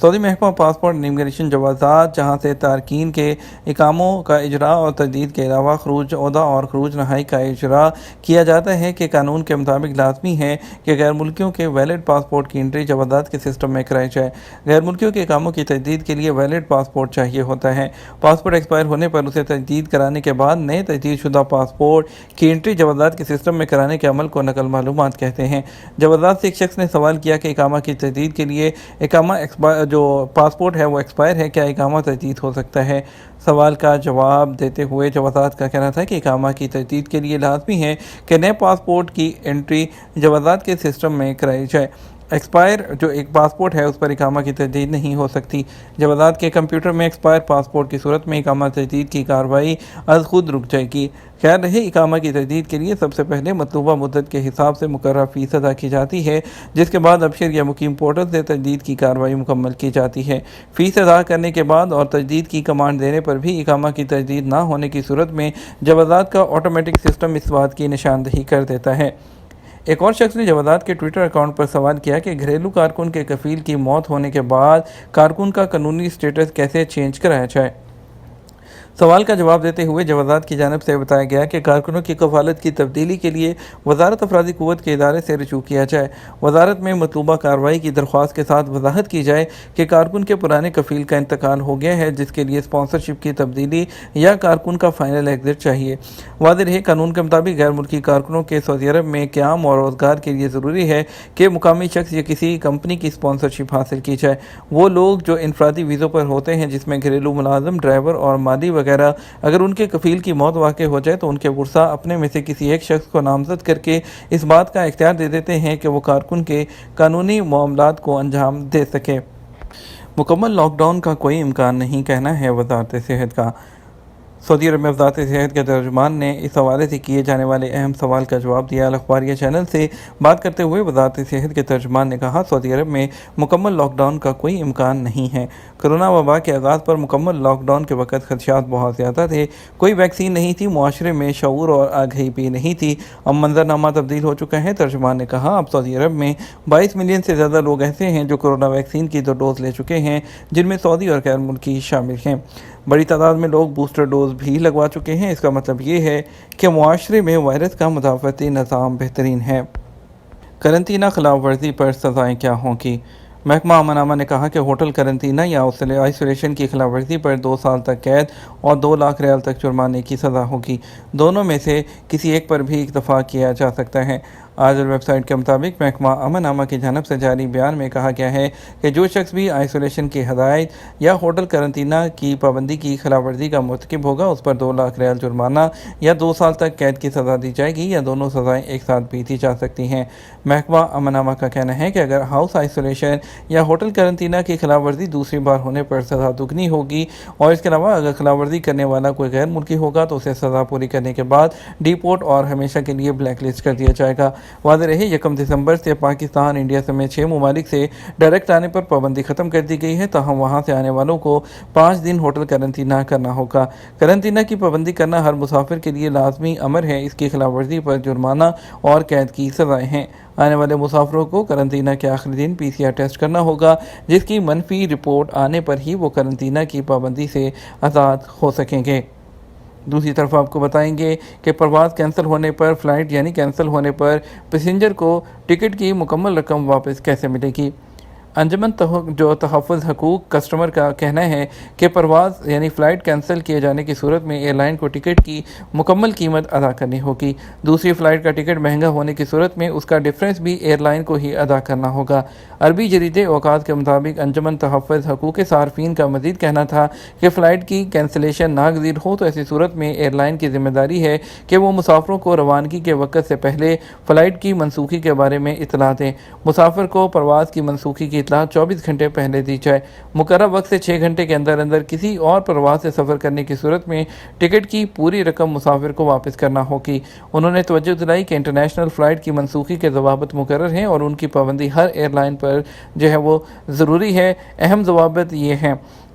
سعودی محکمہ passport immigration جوازات جہاں سے تارکین کے اقاموں کا اجرا اور تجدید کے علاوہ خروج عہدہ اور خروج نہائی کا اجرا کیا جاتا ہے کہ قانون کے مطابق لازمی ہے کہ غیر ملکیوں کے ویلڈ پاسپورٹ کی انٹری جوازات کے سسٹم میں کرائی جائے۔ غیر ملکیوں کے اقاموں کی تجدید کے لیے ویلڈ پاسپورٹ چاہیے ہوتا ہے۔ پاسپورٹ ایکسپائر ہونے پر اسے تجدید کرانے کے بعد نئے تجدید شدہ پاسپورٹ کی انٹری جوازات کے سسٹم میں کرانے کے عمل کو نقل معلومات کہتے ہیں۔ جوازات سے ایک شخص نے سوال کیا کہ اقامہ کی تجدید کے لیے اقامہ جو پاسپورٹ ہے وہ ایکسپائر ہے، کیا اقامہ تجدید ہو سکتا ہے؟ سوال کا جواب دیتے ہوئے جوازات کا کہنا تھا کہ اقامہ کی تجدید کے لیے لازمی ہے کہ نئے پاسپورٹ کی انٹری جوازات کے سسٹم میں کرائی جائے۔ ایکسپائر جو ایک پاسپورٹ ہے اس پر اقامہ کی تجدید نہیں ہو سکتی۔ جوازات کے کمپیوٹر میں ایکسپائر پاسپورٹ کی صورت میں اقامہ تجدید کی کارروائی از خود رک جائے گی۔ خیال رہے اقامہ کی تجدید کے لیے سب سے پہلے مطلوبہ مدت کے حساب سے مقررہ فیس ادا کی جاتی ہے، جس کے بعد ابشر یا مقیم پورٹل سے تجدید کی کارروائی مکمل کی جاتی ہے۔ فیس ادا کرنے کے بعد اور تجدید کی کمانڈ دینے پر بھی اقامہ کی تجدید نہ ہونے کی صورت میں جوازات کا آٹومیٹک سسٹم اس بات کی نشاندہی کر دیتا ہے۔ ایک اور شخص نے جوازات کے ٹویٹر اکاؤنٹ پر سوال کیا کہ گھریلو کارکن کے کفیل کی موت ہونے کے بعد کارکن کا قانونی سٹیٹس کیسے چینج کرایا جائے؟ سوال کا جواب دیتے ہوئے جوازات کی جانب سے بتایا گیا کہ کارکنوں کی کفالت کی تبدیلی کے لیے وزارت افرادی قوت کے ادارے سے رجوع کیا جائے۔ وزارت میں مطلوبہ کارروائی کی درخواست کے ساتھ وضاحت کی جائے کہ کارکن کے پرانے کفیل کا انتقال ہو گیا ہے، جس کے لیے اسپانسرشپ کی تبدیلی یا کارکن کا فائنل ایگزٹ چاہیے۔ واضح رہے قانون کے مطابق غیر ملکی کارکنوں کے سعودی عرب میں قیام اور روزگار کے لیے ضروری ہے کہ مقامی شخص یا کسی کمپنی کی اسپانسرشپ حاصل کی جائے۔ وہ لوگ جو انفرادی ویزوں پر ہوتے ہیں، جس میں گھریلو ملازم، ڈرائیور اور مالی وغیرہ، اگر ان کے کفیل کی موت واقع ہو جائے تو ان کے ورثاء اپنے میں سے کسی ایک شخص کو نامزد کر کے اس بات کا اختیار دے دیتے ہیں کہ وہ کارکن کے قانونی معاملات کو انجام دے سکے۔ مکمل لاک ڈاؤن کا کوئی امکان نہیں، کہنا ہے وزارت صحت کا۔ سعودی عرب میں وزارت صحت کے ترجمان نے اس حوالے سے کیے جانے والے اہم سوال کا جواب دیا۔ الاخباریہ چینل سے بات کرتے ہوئے وزارت صحت کے ترجمان نے کہا، سعودی عرب میں مکمل لاک ڈاؤن کا کوئی امکان نہیں ہے۔ کرونا وبا کے آغاز پر مکمل لاک ڈاؤن کے وقت خدشات بہت زیادہ تھے، کوئی ویکسین نہیں تھی، معاشرے میں شعور اور آگہی بھی نہیں تھی۔ اب منظرنامہ تبدیل ہو چکا ہے۔ ترجمان نے کہا، اب سعودی عرب میں 22 ملین سے زیادہ لوگ ایسے ہیں جو کورونا ویکسین کی 2 ڈوز لے چکے ہیں، جن میں سعودی اور غیر ملکی شامل ہیں۔ بڑی تعداد میں لوگ بوسٹر ڈوز بھی لگوا چکے ہیں۔ اس کا مطلب یہ ہے کہ معاشرے میں وائرس کا مدافعتی نظام بہترین ہے۔ قرنطینہ خلاف ورزی پر سزائیں کیا ہوں گی؟ محکمہ امن نے کہا کہ ہوٹل قرنطینہ یا آئسولیشن کی خلاف ورزی پر 2 سال تک قید اور 2 لاکھ ریال تک جرمانے کی سزا ہوگی۔ دونوں میں سے کسی ایک پر بھی اکتفا کیا جا سکتا ہے۔ آج ویب سائٹ کے مطابق محکمہ امن کی جانب سے جاری بیان میں کہا گیا ہے کہ جو شخص بھی آئسولیشن کی ہدایت یا ہوٹل قرنطینہ کی پابندی کی خلاف ورزی کا مرتکب ہوگا، اس پر 2 لاکھ ریال جرمانہ یا 2 سال تک قید کی سزا دی جائے گی، یا دونوں سزائیں ایک ساتھ بھی دی جا سکتی ہیں۔ محکمہ امن کا کہنا ہے کہ اگر ہاؤس آئسولیشن یا ہوٹل قرنطینہ کی خلاف ورزی دوسری بار ہونے پر سزا دگنی ہوگی، اور اس کے علاوہ اگر خلاف ورزی کرنے والا کوئی غیر ملکی ہوگا تو اسے سزا پوری کرنے کے بعد ڈی پورٹ اور ہمیشہ کے لیے بلیک لسٹ کر دیا جائے گا۔ واضح رہے 1 دسمبر سے پاکستان، انڈیا سمیت 6 ممالک سے ڈائریکٹ آنے پر پابندی ختم کر دی گئی ہے، تاہم وہاں سے آنے والوں کو 5 دن ہوٹل قرنطینہ کرنا ہوگا۔ قرنطینہ کی پابندی کرنا ہر مسافر کے لیے لازمی امر ہے۔ اس کی خلاف ورزی پر جرمانہ اور قید کی سزائیں ہیں۔ آنے والے مسافروں کو قرنطینہ کے آخری دن PCR ٹیسٹ کرنا ہوگا، جس کی منفی رپورٹ آنے پر ہی وہ قرنطینہ کی پابندی سے آزاد ہو سکیں گے۔ دوسری طرف آپ کو بتائیں گے کہ پرواز کینسل ہونے پر فلائٹ کینسل ہونے پر پیسنجر کو ٹکٹ کی مکمل رقم واپس کیسے ملے گی؟ انجمن تحفظ حقوق کسٹمر کا کہنا ہے کہ پرواز فلائٹ کینسل کیے جانے کی صورت میں ایئر لائن کو ٹکٹ کی مکمل قیمت ادا کرنی ہوگی۔ دوسری فلائٹ کا ٹکٹ مہنگا ہونے کی صورت میں اس کا ڈفرینس بھی ایئر لائن کو ہی ادا کرنا ہوگا۔ عربی جریدے اوقات کے مطابق انجمن تحفظ حقوق صارفین کا مزید کہنا تھا کہ فلائٹ کی کینسلیشن ناگزیر ہو تو ایسی صورت میں ایئر لائن کی ذمہ داری ہے کہ وہ مسافروں کو روانگی کے وقت سے پہلے فلائٹ کی منسوخی کے بارے میں اطلاع دیں۔ مسافر کو پرواز کی منسوخی کی اطلاع 24 گھنٹے پہلے دی جائے۔ مقررہ وقت سے 6 گھنٹے کے اندر کسی اور پرواز سے سفر کرنے کی صورت میں ٹکٹ کی پوری رقم مسافر کو واپس کرنا ہوگی۔ انہوں نے توجہ دلائی کہ انٹرنیشنل فلائٹ کی منسوخی کے ضوابط مقرر ہیں اور ان کی پابندی ہر ایئر لائن پر وہ ضروری ہے۔ اہم ضوابط یہ ہیں: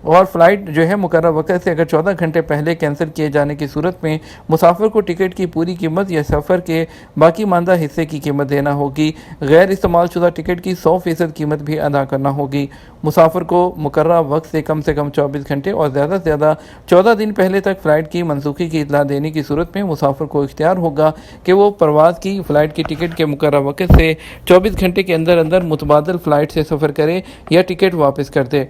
اور فلائٹ جو ہے مقررہ وقت سے اگر 14 گھنٹے پہلے کینسل کیے جانے کی صورت میں مسافر کو ٹکٹ کی پوری قیمت یا سفر کے باقی ماندہ حصے کی قیمت دینا ہوگی۔ غیر استعمال شدہ ٹکٹ کی 100% قیمت بھی ادا کرنا ہوگی۔ مسافر کو مقررہ وقت سے کم 24 گھنٹے اور زیادہ سے زیادہ 14 دن پہلے تک فلائٹ کی منسوخی کی اطلاع دینے کی صورت میں مسافر کو اختیار ہوگا کہ وہ پرواز کی فلائٹ کی ٹکٹ کے مقررہ وقت سے 24 گھنٹے کے اندر متبادل فلائٹ سے سفر کرے یا ٹکٹ واپس کر دے۔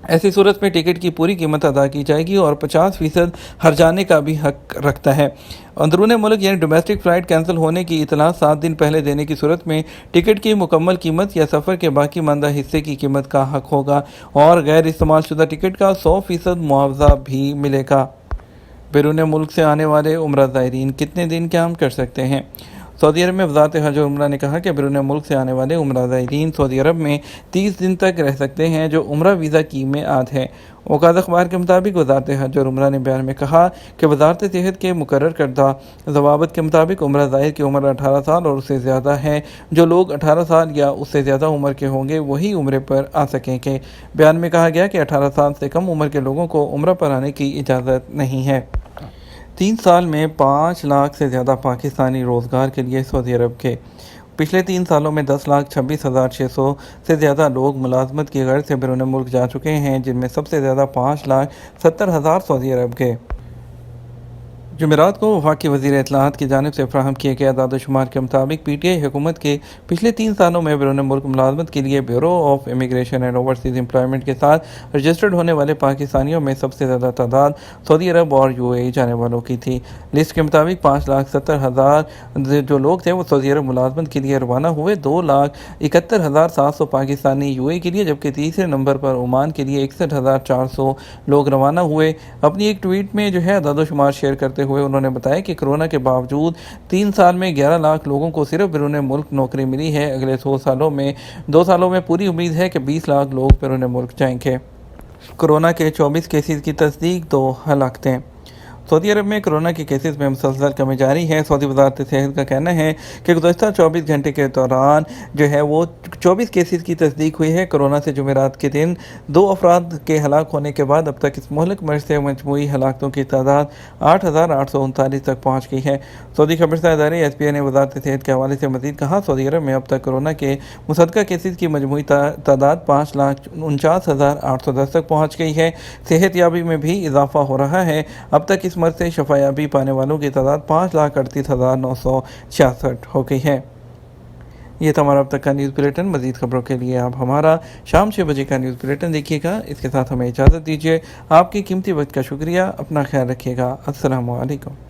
ایسی صورت میں ٹکٹ کی پوری قیمت ادا کی جائے گی اور 50% ہرجانے کا بھی حق رکھتا ہے۔ اندرون ملک یعنی ڈومیسٹک فلائٹ کینسل ہونے کی اطلاع 7 دن پہلے دینے کی صورت میں ٹکٹ کی مکمل قیمت یا سفر کے باقی ماندہ حصے کی قیمت کا حق ہوگا اور غیر استعمال شدہ ٹکٹ کا 100% معاوضہ بھی ملے گا۔ بیرون ملک سے آنے والے عمرہ زائرین کتنے دن قیام کر سکتے ہیں؟ سعودی عرب میں وزارت حج اور عمرہ نے کہا کہ بیرون ملک سے آنے والے عمرہ زائرین سعودی عرب میں 30 دن تک رہ سکتے ہیں، جو عمرہ ویزا کی میعاد ہے۔ اوقات اخبار کے مطابق وزارت حج اور عمرہ نے بیان میں کہا کہ وزارت صحت کے مقرر کردہ ضوابط کے مطابق عمرہ زائر کی عمر 18 سال اور اس سے زیادہ ہے۔ جو لوگ 18 سال یا اس سے زیادہ عمر کے ہوں گے وہی عمرے پر آ سکیں گے۔ بیان میں کہا گیا کہ 18 سال سے کم عمر کے لوگوں کو عمرہ پر آنے کی اجازت نہیں ہے۔ 3 سال میں 5 لاکھ سے زیادہ پاکستانی روزگار کے لیے سعودی عرب کے۔ پچھلے 3 سالوں میں 10,26,600 سے زیادہ لوگ ملازمت کی غرض سے بیرون ملک جا چکے ہیں، جن میں سب سے زیادہ 5,70,000 سعودی عرب کے۔ جمعرات کو وفاقی وزیر اطلاعات کی جانب سے فراہم کیے گئے اعداد و شمار کے مطابق پی ٹی آئی حکومت کے پچھلے 3 سالوں میں بیرون ملک ملازمت کے لیے bureau of immigration and overseas employment کے ساتھ رجسٹرڈ ہونے والے پاکستانیوں میں سب سے زیادہ تعداد سعودی عرب اور یو اے ای جانے والوں کی تھی۔ لسٹ کے مطابق 5,70,000 جو لوگ تھے وہ سعودی عرب ملازمت کے لیے روانہ ہوئے، 2,71,700 پاکستانی یو اے ای کے لیے، جبکہ تیسرے نمبر پر عمان کے لیے 61,400 لوگ روانہ ہوئے۔ اپنی ایک ٹویٹ میں جو ہے اعداد و شمار شیئر کرتے ہوئے انہوں نے بتایا کہ کورونا کے باوجود 3 سال میں 11 لاکھ لوگوں کو صرف بیرون ملک نوکری ملی ہے۔ اگلے 2 سالوں میں پوری امید ہے کہ 20 لاکھ لوگ بیرون ملک جائیں گے۔ کورونا کے 24 کیسز کی تصدیق، 2 ہلاکتیں۔ سعودی عرب میں کورونا کے کیسز میں مسلسل کمی جاری ہے۔ سعودی وزارت صحت کا کہنا ہے کہ گزشتہ 24 گھنٹے کے دوران جو ہے وہ 24 کیسز کی تصدیق ہوئی ہے۔ کورونا سے جمعرات کے دن 2 افراد کے ہلاک ہونے کے بعد اب تک اس مہلک مرض سے مجموعی ہلاکتوں کی تعداد 8,839 تک پہنچ گئی ہے۔ سعودی خبرسہ ادارے ایس پی اے نے وزارت صحت کے حوالے سے مزید کہا، سعودی عرب میں اب تک کورونا کے مصدقہ کیسز کی مجموعی تعداد 5,49,810 تک پہنچ گئی ہے۔ صحت یابی میں بھی اضافہ ہو رہا ہے۔ اب تک اس مرض سے شفا یابی پانے والوں کی تعداد 5,38,966 ہو گئی ہے۔ یہ تھا ہمارا اب تک کا نیوز بلیٹن۔ مزید خبروں کے لیے آپ ہمارا شام 6 بجے کا نیوز بلیٹن دیکھیے گا۔ اس کے ساتھ ہمیں اجازت دیجیے۔ آپ کی قیمتی وقت کا شکریہ۔ اپنا خیال رکھیے گا۔ السلام علیکم۔